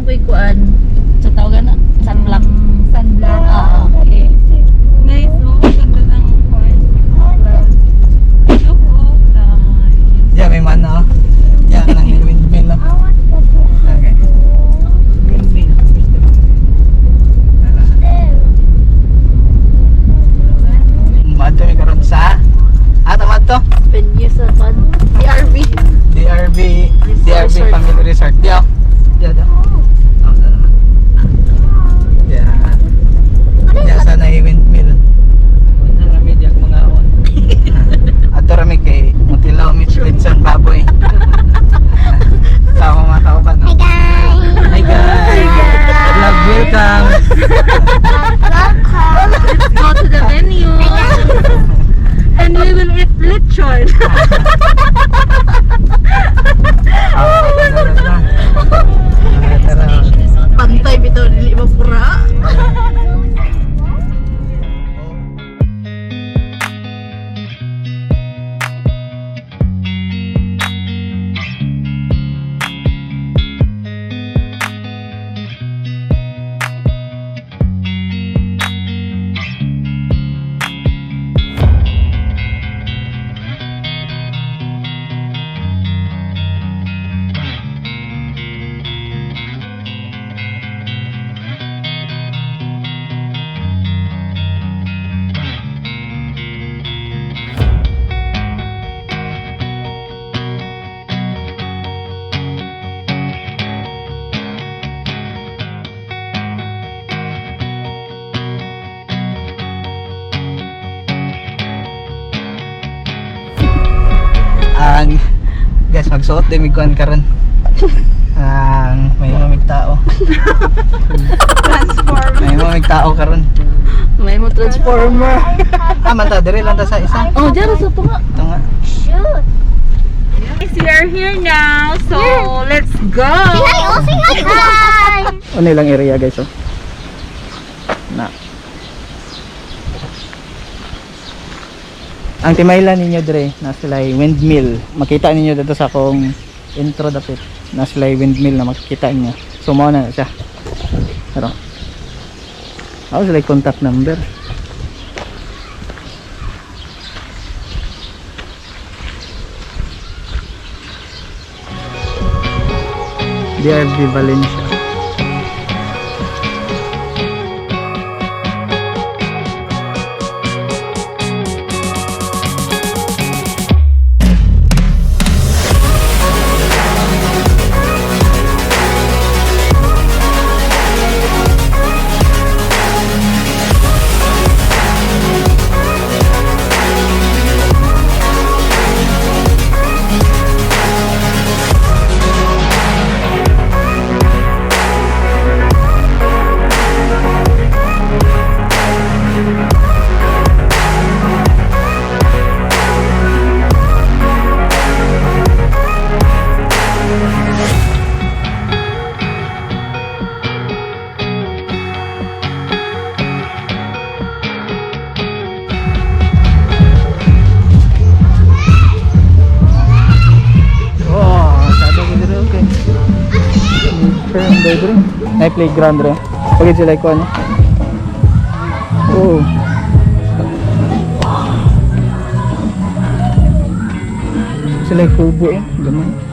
naman ko'y kuan. Sa tawagan na, sunblock. Sunblock. Okay. Nice, oh. Ganda ng kuan. Look, oh. Nice. Yeah, may mana oh. Yeah, nang windmill oh. Okay. Windmill. Mato may karon sa tama to? Venue sa kuan. DRV. DRV Resort. Family Resort. Yeah. Yeah, daw. Yeah. Yeah, sana yung windmill. Rami diyak mga awan. Ato rami kay Mutilaw Mitch Lidson Baboy. Sama mga tao ba no? Hi guys! Vlog welcome! Let's go to the venue. And we will eat lechon. Pantay bitaw dili mapura. Guys, magsuot din mig kuan karon. May mamig tao. Transform. May mamig tao karon. May mo transformer. Man ta dire lang ta sa isa. Oh, diyan sa tunga. Ito nga. Guys, we are here now, so let's go. Ano lang area guys oh. Na. Ang timaylan ninyo dire na sila windmill. Makita ninyo dito sa akong intro dapit. Na sila windmill na makikita niyo. So mao na siya. Pero ako sila contact number. DRV Valencia. May playground rin. Pagod sila ko ano. Oh. Sila kubo eh. Gaman.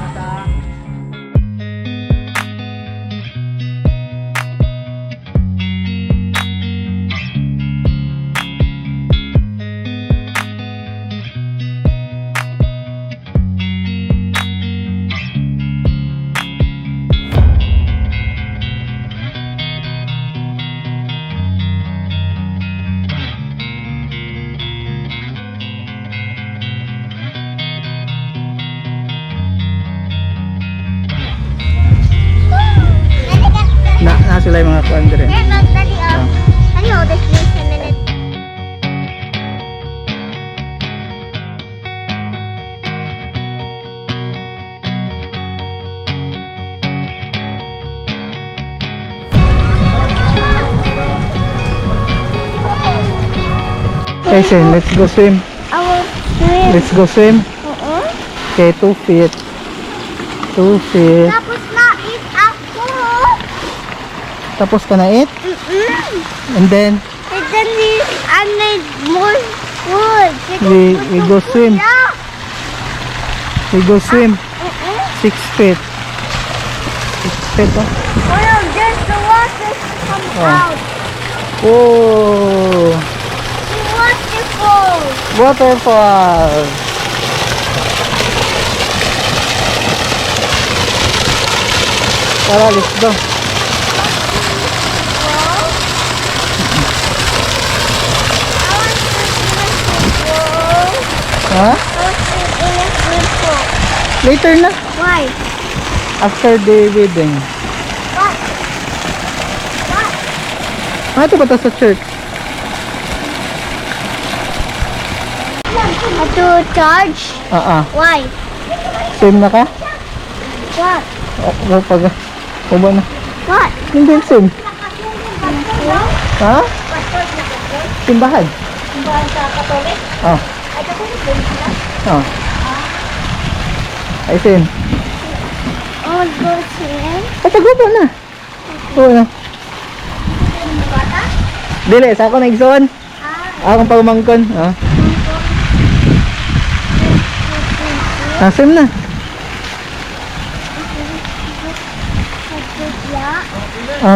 Na sila yung mga kuwan rin. Can you hold this please a minute? Okay, Sen, let's go swim. I will swim. Let's go swim. Okay, 2 feet. 2 feet. Tapos na is ako. Tapos ka na eat? And then, And then I made more food. we go swim. Yeah. We go swim. 6 feet. 6 feet, oh. Oh no, there's the water comes Oh. out. Oh, The waterfall. waterfall. Tara, let's go. Ha? Later na. Why? After the wedding. What? What? Ito ba ito sa church? To charge? Why? Why? Swim na ka? What? Pag ba na? What? Hindi swim. Ha? Simbahan. Simbahan sa Katolik? Oh. Ay, Katolik din sila? Oh. Ay swim. Oh, go swim? Pagba na. Oo na. Bata? Dili, sa ako na igsoon. Akong pagmangkon. Swim na.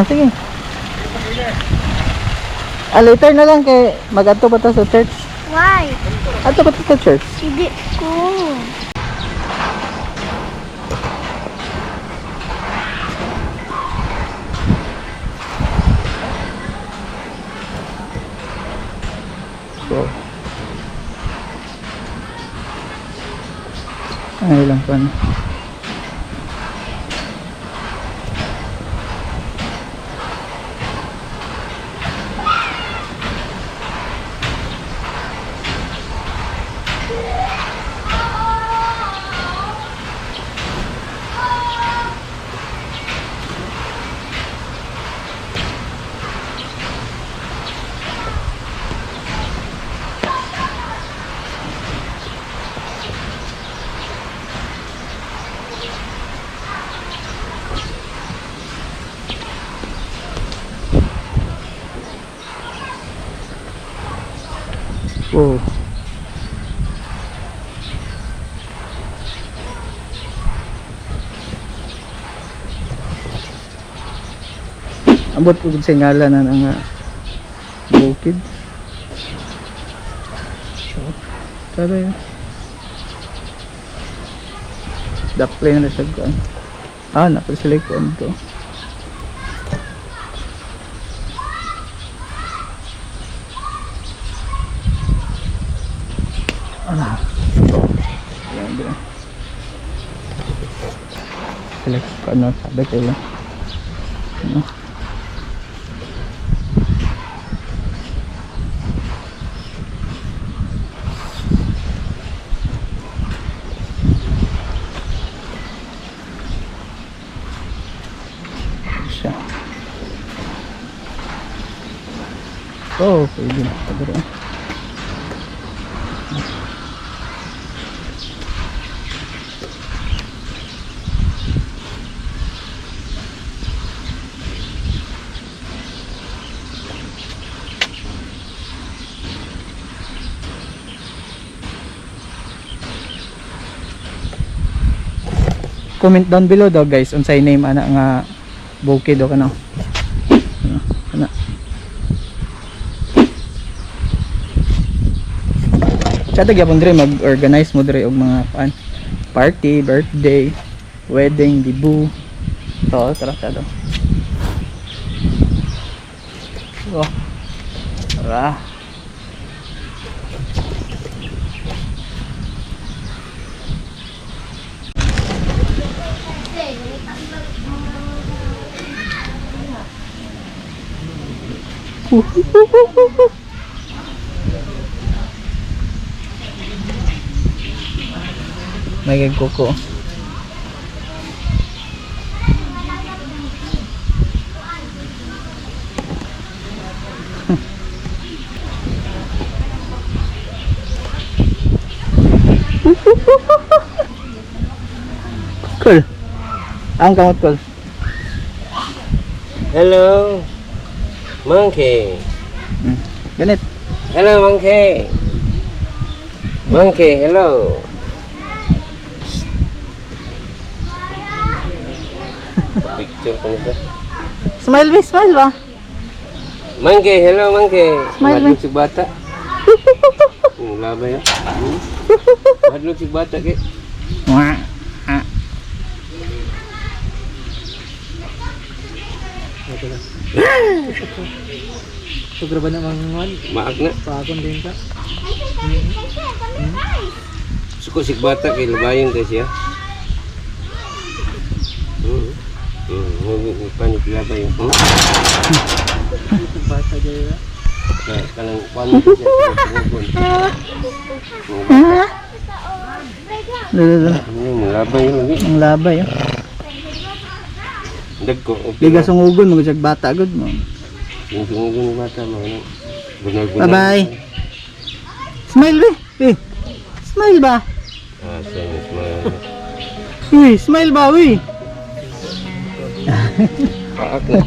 Sige. Later na lang kay mag-ato pa to sa church. Why? Ato pa to sa church. Hindi ko. So. Ay lang pa na. Oh. Ambot ko sa ngala na ng bukid. So, tara yun. Daplay na siya ko. Napasilay ko ito. Select ko sabi ko lang. Siya. Pwede na. Pagkara. Comment down below daw guys unsay name ana nga bukid o kana. Kana. Sa gyapon dire mag-organize mo dire og mga party, birthday, wedding, dibu. To tara daw. Oh. Tara. May kuko. Cool. Ang kamot cool. Hello, monkey. Ganit. Hello, monkey. Monkey, hello. Picture ko nito. Smile ba? Smile ba? Monkey, hello, monkey. Smile, Madlog si bata. Wala ba yan? Madlog si bata kay. Wah. Ah. Sobra ba namang Maak na. pakon din ka? Suko si bata kay labayon tayo siya. Panik labayon. Bata dyan. Kanang panik siya. Lala. Labayon lagi. Ang labay oh. Dagko. Liga sungugon mo sa bata gud mo. Yung tunggu ni bata mo. Bye bye. Smile ba? Eh. Smile ba? Ah, smile. Uy, smile ba uy? Paak na.